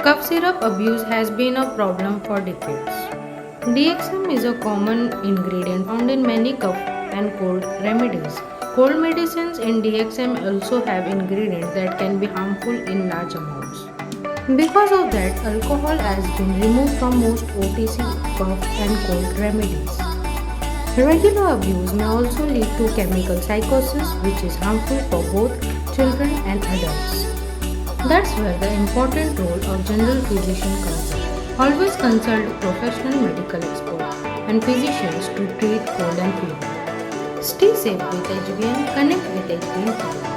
Cough syrup abuse has been a problem for decades. DXM is a common ingredient found in many cough and cold remedies. Cold medicines in DXM also have ingredients that can be harmful in large amounts. Because of that, alcohol has been removed from most OTC cough and cold remedies. Regular abuse may also lead to chemical psychosis, which is harmful for both children and adults. That's where the important role of general physician comes in. Always consult professional medical experts and physicians to treat cold and fever. Stay safe with HBN, connect with HBN.